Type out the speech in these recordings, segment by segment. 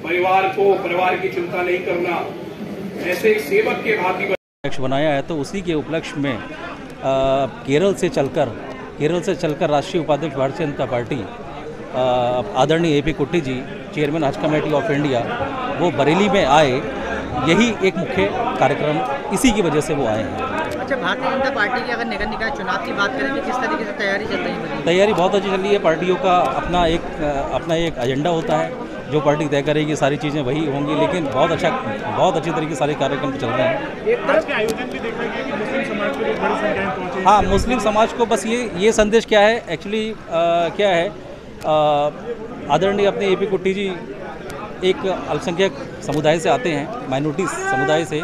परिवार को परिवार की चिंता नहीं करना, ऐसे एक सेवक के भांति अध्यक्ष बनाया है। तो उसी के उपलक्ष्य में केरल से चलकर राष्ट्रीय उपाध्यक्ष भारतीय जनता पार्टी आदरणीय AP कुट्टी जी, चेयरमैन हज कमेटी ऑफ इंडिया, वो बरेली में आए। यही एक मुख्य कार्यक्रम, इसी की वजह से वो आए हैं। अच्छा, भारतीय जनता पार्टी की अगर नगर निकाय चुनाव की बात करें तो किस तरीके से तैयारी चल रही है? तैयारी बहुत अच्छी चल रही है। पार्टियों का अपना एक एजेंडा होता है, जो पार्टी तय करेगी सारी चीज़ें वही होंगी, लेकिन बहुत अच्छी तरीके से सारे कार्यक्रम चल रहे हैं। एक तरफ के आयोजन भी देखा गया कि मुस्लिम समाज के लोग बड़ी संख्या में पहुंचे। हाँ, मुस्लिम समाज को बस ये संदेश क्या है एक्चुअली, क्या है, आदरणीय अपने AP कुट्टी जी एक अल्पसंख्यक समुदाय से आते हैं, माइनॉरिटी समुदाय से,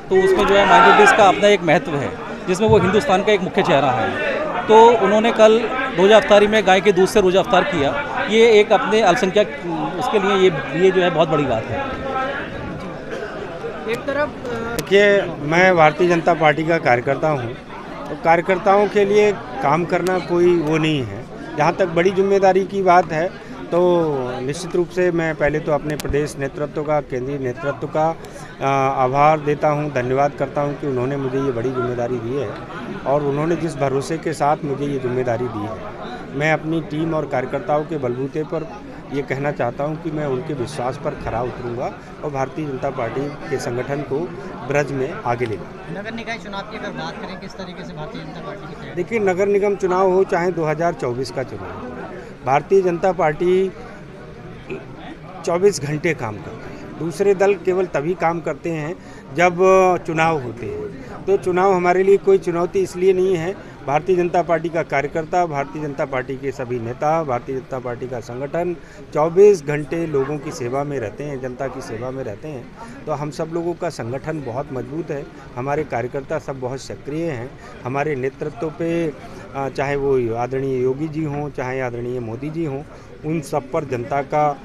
तो उसमें जो है माइनॉरिटीज़ का अपना एक महत्व है, जिसमें वो हिंदुस्तान का एक मुख्य चेहरा है। तो उन्होंने कल रोज़ा अफ्तारी में गाय के दूध से रोज़ा अफ्तार किया। ये एक अपने अल्पसंख्यक उसके लिए ये जो है बहुत बड़ी बात है। एक तरफ देखिए, मैं भारतीय जनता पार्टी का कार्यकर्ता हूँ, तो कार्यकर्ताओं के लिए काम करना कोई वो नहीं है। जहाँ तक बड़ी जिम्मेदारी की बात है तो निश्चित रूप से मैं पहले तो अपने प्रदेश नेतृत्व का, केंद्रीय नेतृत्व का आभार देता हूं, धन्यवाद करता हूं कि उन्होंने मुझे ये बड़ी जिम्मेदारी दी है और उन्होंने जिस भरोसे के साथ मुझे ये जिम्मेदारी दी है। मैं अपनी टीम और कार्यकर्ताओं के बलबूते पर ये कहना चाहता हूं कि मैं उनके विश्वास पर खरा उतरूंगा और भारतीय जनता पार्टी के संगठन को ब्रज में आगे ले जाऊंगा। नगर निकाय चुनाव की अगर बात करें, किस तरीके से भारतीय जनता पार्टी की तैयारी? देखिए, नगर निगम चुनाव हो चाहे 2024 का चुनाव, भारतीय जनता पार्टी 24 घंटे काम करती है। दूसरे दल केवल तभी काम करते हैं जब चुनाव होते हैं। तो चुनाव हमारे लिए कोई चुनौती इसलिए नहीं है। भारतीय जनता पार्टी का कार्यकर्ता, भारतीय जनता पार्टी के सभी नेता, भारतीय जनता पार्टी का संगठन 24 घंटे लोगों की सेवा में रहते हैं, जनता की सेवा में रहते हैं। तो हम सब लोगों का संगठन बहुत मजबूत है, हमारे कार्यकर्ता सब बहुत सक्रिय हैं। हमारे नेतृत्व पे चाहे वो आदरणीय योगी जी हों, चाहे आदरणीय मोदी जी हों, उन सब पर जनता का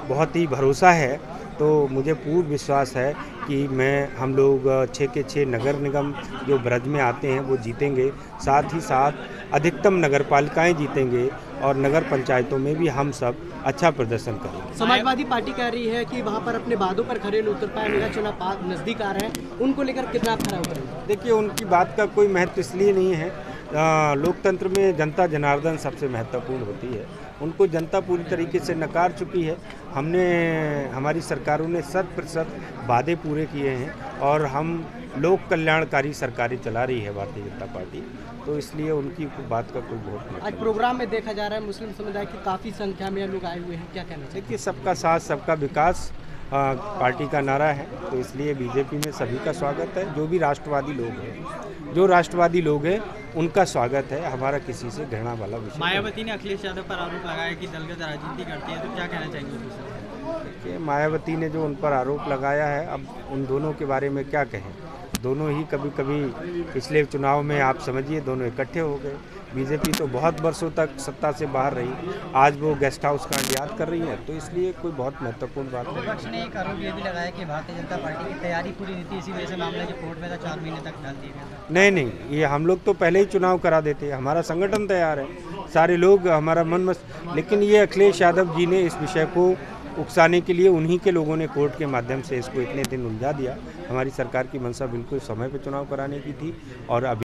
बहुत ही भरोसा है। तो मुझे पूर्ण विश्वास है कि हम लोग 6 के 6 नगर निगम जो ब्रज में आते हैं वो जीतेंगे, साथ ही साथ अधिकतम नगर पालिकाएँ जीतेंगे और नगर पंचायतों में भी हम सब अच्छा प्रदर्शन करेंगे। समाजवादी पार्टी कह रही है कि वहां पर अपने वादों पर खरे नहीं उतर पाए, मेरा चुनाव नजदीक आ रहे हैं, उनको लेकर कितना आप खरा उतरेंगे? देखिए, उनकी बात का कोई महत्व इसलिए नहीं है। लोकतंत्र में जनता जनार्दन सबसे महत्वपूर्ण होती है। उनको जनता पूरी तरीके से नकार चुकी है। हमारी सरकारों ने 100% वादे पूरे किए हैं और हम लोक कल्याणकारी सरकारें चला रही है भारतीय जनता पार्टी, तो इसलिए उनकी बात का कोई बहुत महत्व। आज प्रोग्राम में देखा जा रहा है मुस्लिम समुदाय की काफ़ी संख्या में लोग आए हुए हैं, क्या कहना चाहिए? देखिए, सबका साथ सबका विकास पार्टी का नारा है, तो इसलिए बीजेपी में सभी का स्वागत है। जो राष्ट्रवादी लोग हैं उनका स्वागत है। हमारा किसी से घृणा वाला विषय। मायावती ने अखिलेश यादव पर आरोप लगाया कि दलगत राजनीति करती है, तो क्या कहना चाहेंगे? देखिए, मायावती ने जो उन पर आरोप लगाया है, अब उन दोनों के बारे में क्या कहें। दोनों ही कभी पिछले चुनाव में आप समझिए दोनों इकट्ठे हो गए। बीजेपी तो बहुत वर्षों तक सत्ता से बाहर रही, आज वो गेस्ट हाउस कांड याद कर रही है, तो इसलिए कोई बहुत महत्वपूर्ण बात नहीं। विपक्ष ने एक आरोप ये भी लगाया कि भारतीय जनता पार्टी की तैयारी पूरी नहीं थी, इसी वजह से मामला जो कोर्ट में था 4 महीने तक डाल दिया गया था। नहीं, ये हम लोग तो पहले ही चुनाव करा देते। हमारा संगठन तैयार है, सारे लोग हमारा लेकिन ये अखिलेश यादव जी ने इस विषय को उकसाने के लिए उन्हीं के लोगों ने कोर्ट के माध्यम से इसको इतने दिन उलझा दिया। हमारी सरकार की मंशा बिल्कुल समय पर चुनाव कराने की थी और अभी